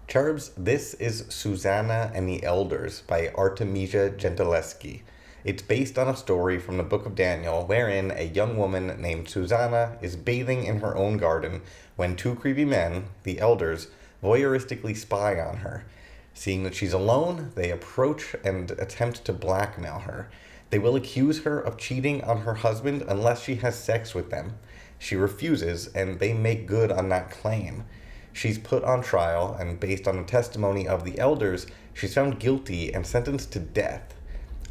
Charbs, this is Susanna and the Elders by Artemisia Gentileschi. It's based on a story from the book of Daniel wherein a young woman named Susanna is bathing in her own garden when two creepy men, the Elders, voyeuristically spy on her. Seeing that she's alone, they approach and attempt to blackmail her. They will accuse her of cheating on her husband unless she has sex with them. She refuses, and they make good on that claim. She's put on trial, and based on the testimony of the elders, she's found guilty and sentenced to death.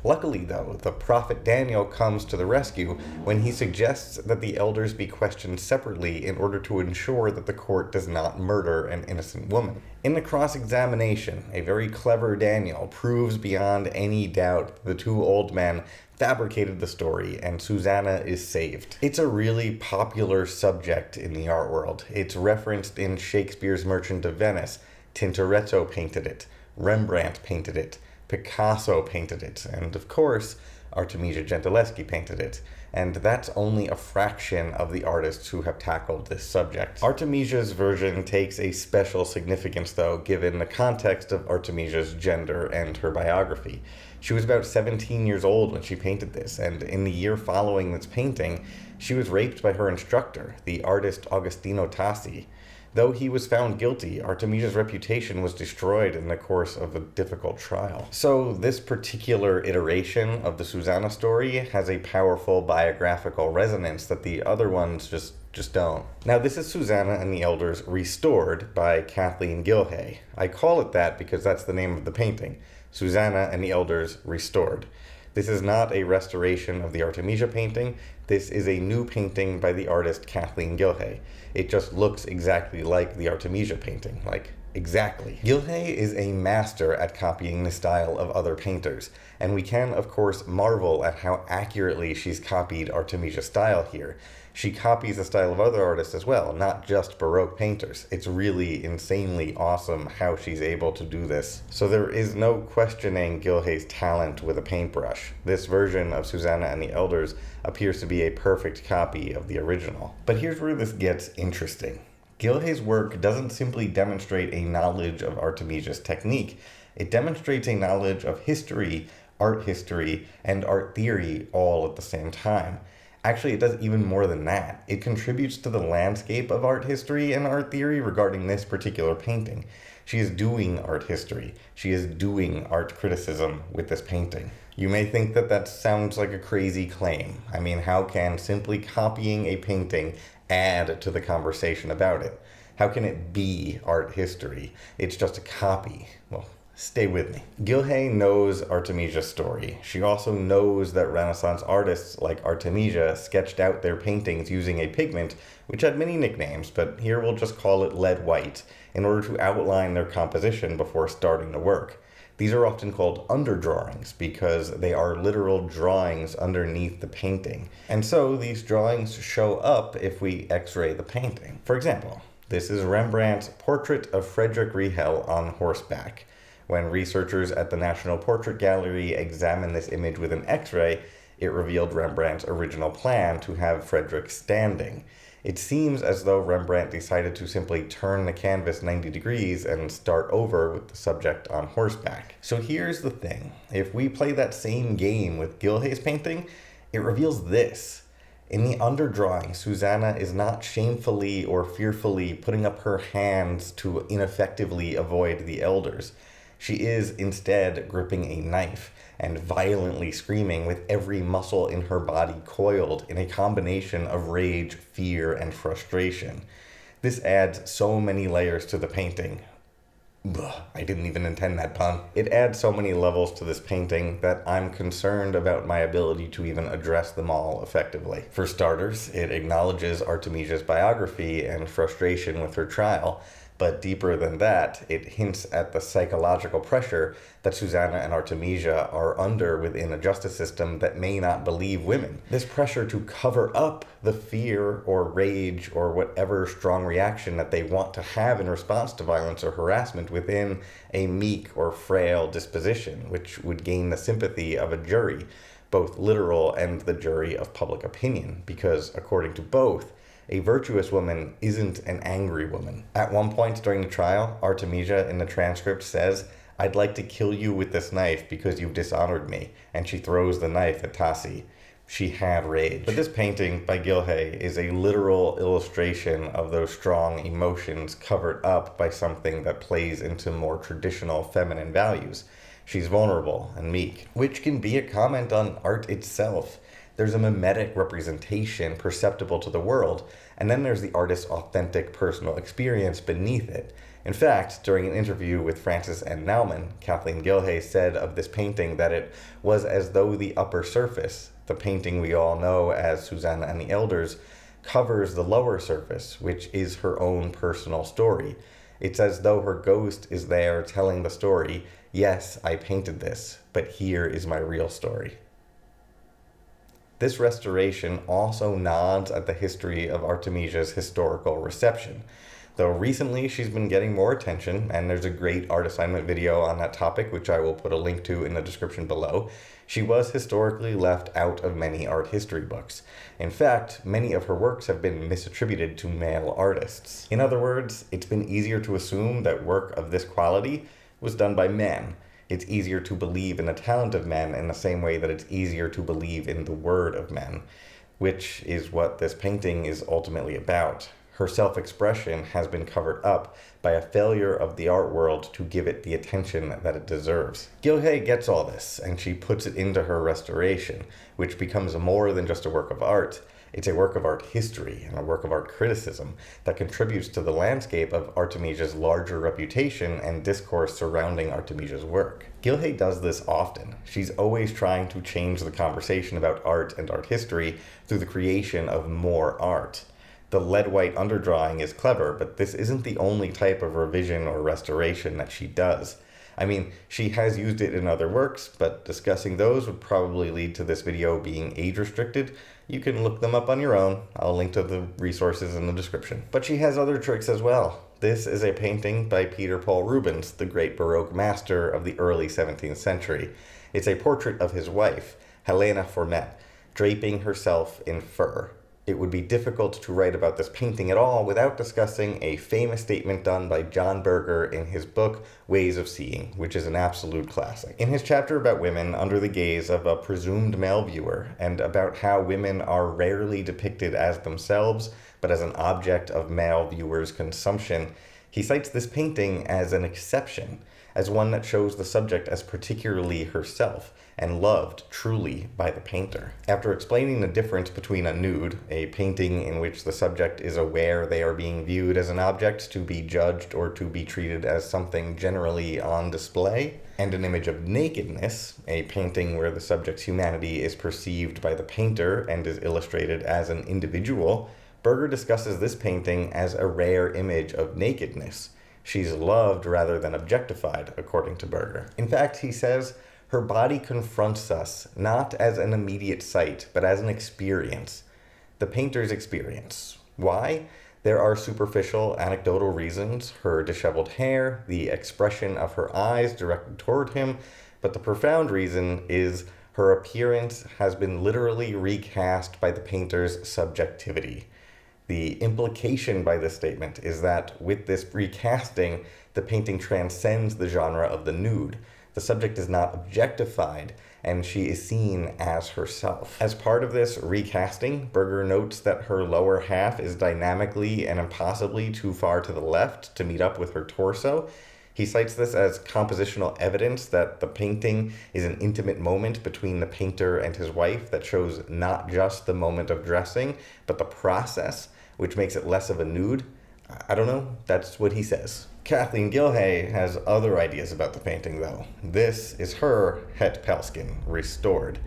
Luckily, though, the prophet Daniel comes to the rescue when he suggests that the elders be questioned separately in order to ensure that the court does not murder an innocent woman. In the cross-examination, a very clever Daniel proves beyond any doubt that the two old men fabricated the story, and Susanna is saved. It's a really popular subject in the art world. It's referenced in Shakespeare's Merchant of Venice. Tintoretto painted it. Rembrandt painted it. Picasso painted it. And of course, Artemisia Gentileschi painted it. And that's only a fraction of the artists who have tackled this subject. Artemisia's version takes a special significance, though, given the context of Artemisia's gender and her biography. She was about 17 years old when she painted this, and in the year following this painting, she was raped by her instructor, the artist Agostino Tassi. Though he was found guilty, Artemisia's reputation was destroyed in the course of a difficult trial. So this particular iteration of the Susanna story has a powerful biographical resonance that the other ones just don't. Now, this is Susanna and the Elders Restored by Kathleen Gilje. I call it that because that's the name of the painting. Susanna and the Elders Restored. This is not a restoration of the Artemisia painting. This is a new painting by the artist Kathleen Gilje. It just looks exactly like the Artemisia painting. Like, exactly. Gilje is a master at copying the style of other painters, and we can, of course, marvel at how accurately she's copied Artemisia's style here. She copies the style of other artists as well, not just Baroque painters. It's really insanely awesome how she's able to do this. So there is no questioning Gilje's talent with a paintbrush. This version of Susanna and the Elders appears to be a perfect copy of the original. But here's where this gets interesting. Gilje's work doesn't simply demonstrate a knowledge of Artemisia's technique. It demonstrates a knowledge of history, art history, and art theory all at the same time. Actually, it does even more than that. It contributes to the landscape of art history and art theory regarding this particular painting. She is doing art history. She is doing art criticism with this painting. You may think that that sounds like a crazy claim. I mean, how can simply copying a painting add to the conversation about it? How can it be art history? It's just a copy. Well, stay with me. Gilje knows Artemisia's story. She also knows that Renaissance artists like Artemisia sketched out their paintings using a pigment which had many nicknames, but here we'll just call it lead white, in order to outline their composition before starting the work. These are often called underdrawings because they are literal drawings underneath the painting. And so these drawings show up if we x-ray the painting. For example, this is Rembrandt's portrait of Frederick Reilly on horseback. When researchers at the National Portrait Gallery examined this image with an X-ray, it revealed Rembrandt's original plan to have Frederick standing. It seems as though Rembrandt decided to simply turn the canvas 90 degrees and start over with the subject on horseback. So here's the thing. If we play that same game with Gilje's painting, it reveals this. In the underdrawing, Susanna is not shamefully or fearfully putting up her hands to ineffectively avoid the elders. She is instead gripping a knife and violently screaming with every muscle in her body coiled in a combination of rage, fear, and frustration. This adds so many layers to the painting. I didn't even intend that pun. It adds so many levels to this painting that I'm concerned about my ability to even address them all effectively. For starters, it acknowledges Artemisia's biography and frustration with her trial, but deeper than that, it hints at the psychological pressure that Susanna and Artemisia are under within a justice system that may not believe women. This pressure to cover up the fear or rage or whatever strong reaction that they want to have in response to violence or harassment within a meek or frail disposition, which would gain the sympathy of a jury, both literal and the jury of public opinion, because according to both, A virtuous woman isn't an angry woman. At one point during the trial, Artemisia in the transcript says, "I'd like to kill you with this knife because you've dishonored me," and she throws the knife at Tassi. She had rage. But this painting by Gilje is a literal illustration of those strong emotions covered up by something that plays into more traditional feminine values. She's vulnerable and meek, which can be a comment on art itself. There's a mimetic representation perceptible to the world, and then there's the artist's authentic personal experience beneath it. In fact, during an interview with Francis N. Naumann, Kathleen Gilje said of this painting that it was as though the upper surface, the painting we all know as Susanna and the Elders, covers the lower surface, which is her own personal story. It's as though her ghost is there telling the story, "Yes, I painted this, but here is my real story." This restoration also nods at the history of Artemisia's historical reception. Though recently she's been getting more attention, and there's a great art assignment video on that topic, which I will put a link to in the description below, she was historically left out of many art history books. In fact, many of her works have been misattributed to male artists. In other words, it's been easier to assume that work of this quality was done by men. It's easier to believe in the talent of men in the same way that it's easier to believe in the word of men, which is what this painting is ultimately about. Her self-expression has been covered up by a failure of the art world to give it the attention that it deserves. Gilje gets all this, and she puts it into her restoration, which becomes more than just a work of art. It's a work of art history and a work of art criticism that contributes to the landscape of Artemisia's larger reputation and discourse surrounding Artemisia's work. Gilje does this often. She's always trying to change the conversation about art and art history through the creation of more art. The lead-white underdrawing is clever, but this isn't the only type of revision or restoration that she does. I mean, she has used it in other works, but discussing those would probably lead to this video being age-restricted. You can look them up on your own. I'll link to the resources in the description. But she has other tricks as well. This is a painting by Peter Paul Rubens, the great Baroque master of the early 17th century. It's a portrait of his wife, Helena Formet, draping herself in fur. It would be difficult to write about this painting at all without discussing a famous statement done by John Berger in his book, Ways of Seeing, which is an absolute classic. In his chapter about women under the gaze of a presumed male viewer, and about how women are rarely depicted as themselves, but as an object of male viewers' consumption, he cites this painting as an exception, as one that shows the subject as particularly herself, and loved truly by the painter. After explaining the difference between a nude, a painting in which the subject is aware they are being viewed as an object to be judged or to be treated as something generally on display, and an image of nakedness, a painting where the subject's humanity is perceived by the painter and is illustrated as an individual, Berger discusses this painting as a rare image of nakedness. She's loved rather than objectified, according to Berger. In fact, he says, her body confronts us not as an immediate sight, but as an experience. The painter's experience. Why? There are superficial, anecdotal reasons, her disheveled hair, the expression of her eyes directed toward him, but the profound reason is her appearance has been literally recast by the painter's subjectivity. The implication by this statement is that with this recasting, the painting transcends the genre of the nude. The subject is not objectified, and she is seen as herself. As part of this recasting, Berger notes that her lower half is dynamically and impossibly too far to the left to meet up with her torso. He cites this as compositional evidence that the painting is an intimate moment between the painter and his wife that shows not just the moment of dressing, but the process, which makes it less of a nude. I don't know, that's what he says. Kathleen Gilje has other ideas about the painting, though. This is her Het Pelskin, restored.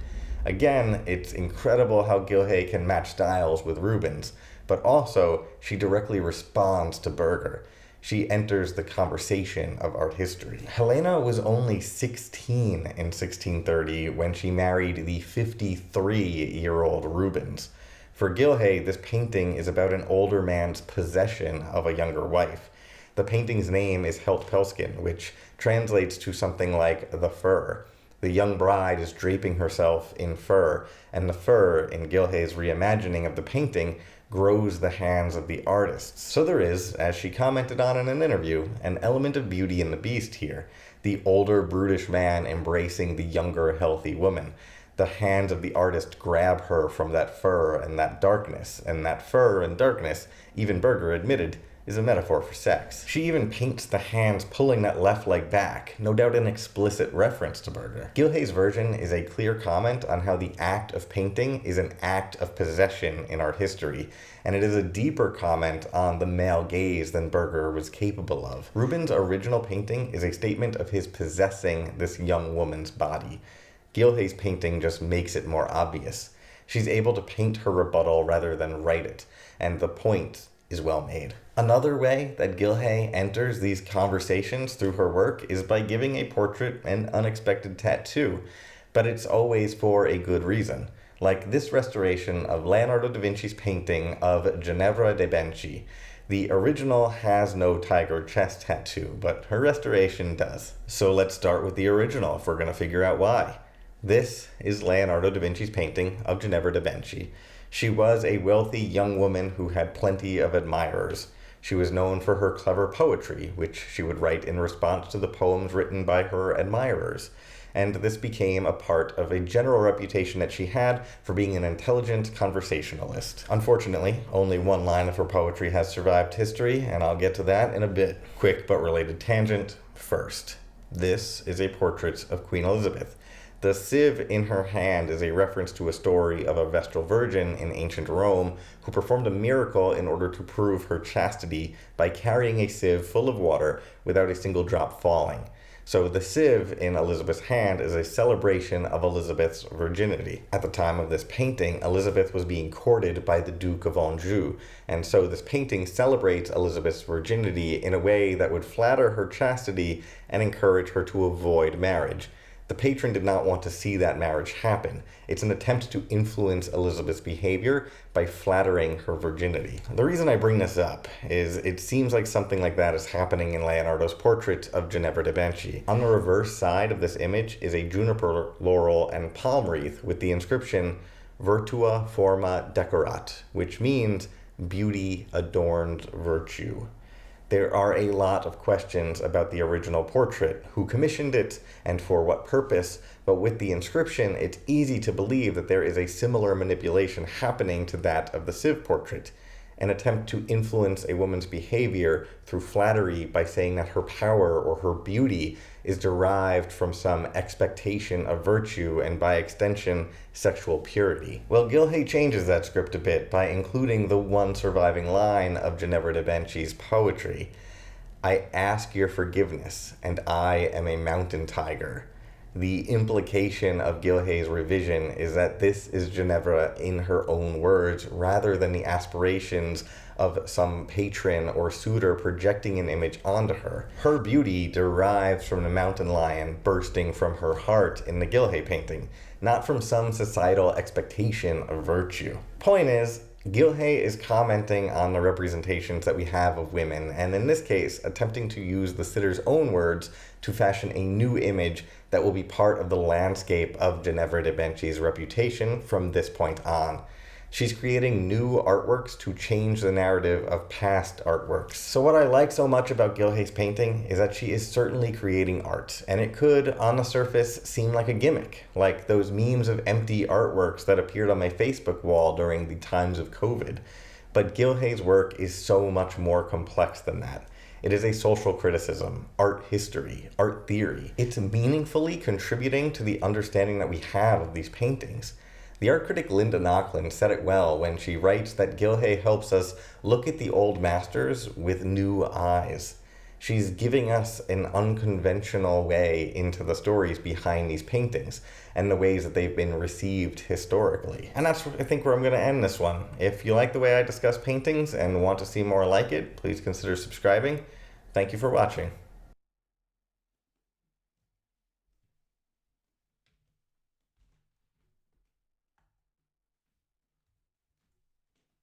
Again, it's incredible how Gilje can match styles with Rubens, but also she directly responds to Berger. She enters the conversation of art history. Helena was only 16 in 1630 when she married the 53-year-old Rubens. For Gilje, this painting is about an older man's possession of a younger wife. The painting's name is Het Pelskin, which translates to something like the fur. The young bride is draping herself in fur, and the fur, in Gilje's reimagining of the painting, grows the hands of the artists. So there is, as she commented on in an interview, an element of Beauty and the Beast here. The older, brutish man embracing the younger, healthy woman. The hands of the artist grab her from that fur and that darkness, and that fur and darkness, even Berger admitted, is a metaphor for sex. She even paints the hands pulling that left leg back, no doubt an explicit reference to Berger. Gilje's version is a clear comment on how the act of painting is an act of possession in art history, and it is a deeper comment on the male gaze than Berger was capable of. Rubens' original painting is a statement of his possessing this young woman's body. Gilje's painting just makes it more obvious. She's able to paint her rebuttal rather than write it, and the point is well made. Another way that Gilje enters these conversations through her work is by giving a portrait an unexpected tattoo, but it's always for a good reason. Like this restoration of Leonardo da Vinci's painting of Ginevra de' Benci. The original has no tiger chest tattoo, but her restoration does. So let's start with the original if we're going to figure out why. This is Leonardo da Vinci's painting of Ginevra de' Benci. She was a wealthy young woman who had plenty of admirers. She was known for her clever poetry, which she would write in response to the poems written by her admirers. And this became a part of a general reputation that she had for being an intelligent conversationalist. Unfortunately, only one line of her poetry has survived history, and I'll get to that in a bit. Quick but related tangent first. This is a portrait of Queen Elizabeth. The sieve in her hand is a reference to a story of a Vestal Virgin in ancient Rome who performed a miracle in order to prove her chastity by carrying a sieve full of water without a single drop falling. So the sieve in Elizabeth's hand is a celebration of Elizabeth's virginity. At the time of this painting, Elizabeth was being courted by the Duke of Anjou, and so this painting celebrates Elizabeth's virginity in a way that would flatter her chastity and encourage her to avoid marriage. The patron did not want to see that marriage happen. It's an attempt to influence Elizabeth's behavior by flattering her virginity. The reason I bring this up is it seems like something like that is happening in Leonardo's portrait of Ginevra de' Benci. On the reverse side of this image is a juniper, laurel, and palm wreath with the inscription Virtua forma decorat, which means beauty adorned virtue. There are a lot of questions about the original portrait, who commissioned it, and for what purpose, but with the inscription, it's easy to believe that there is a similar manipulation happening to that of the sieve portrait, an attempt to influence a woman's behavior through flattery by saying that her power or her beauty is derived from some expectation of virtue and by extension, sexual purity. Well, Gilje changes that script a bit by including the one surviving line of Ginevra de' Benci's poetry. I ask your forgiveness, and I am a mountain tiger. The implication of Gilje's revision is that this is Ginevra in her own words, rather than the aspirations of some patron or suitor projecting an image onto her. Her beauty derives from the mountain lion bursting from her heart in the Gilje painting, not from some societal expectation of virtue. Point is, Gilje is commenting on the representations that we have of women, and in this case, attempting to use the sitter's own words to fashion a new image that will be part of the landscape of Ginevra de' Benci's reputation from this point on. She's creating new artworks to change the narrative of past artworks. So what I like so much about Gilje's painting is that she is certainly creating art, and it could, on the surface, seem like a gimmick, like those memes of empty artworks that appeared on my Facebook wall during the times of COVID. But Gilje's work is so much more complex than that. It is a social criticism, art history, art theory. It's meaningfully contributing to the understanding that we have of these paintings. The art critic Linda Nochlin said it well when she writes that Gilje helps us look at the old masters with new eyes. She's giving us an unconventional way into the stories behind these paintings and the ways that they've been received historically. And that's, I think, where I'm going to end this one. If you like the way I discuss paintings and want to see more like it, please consider subscribing. Thank you for watching.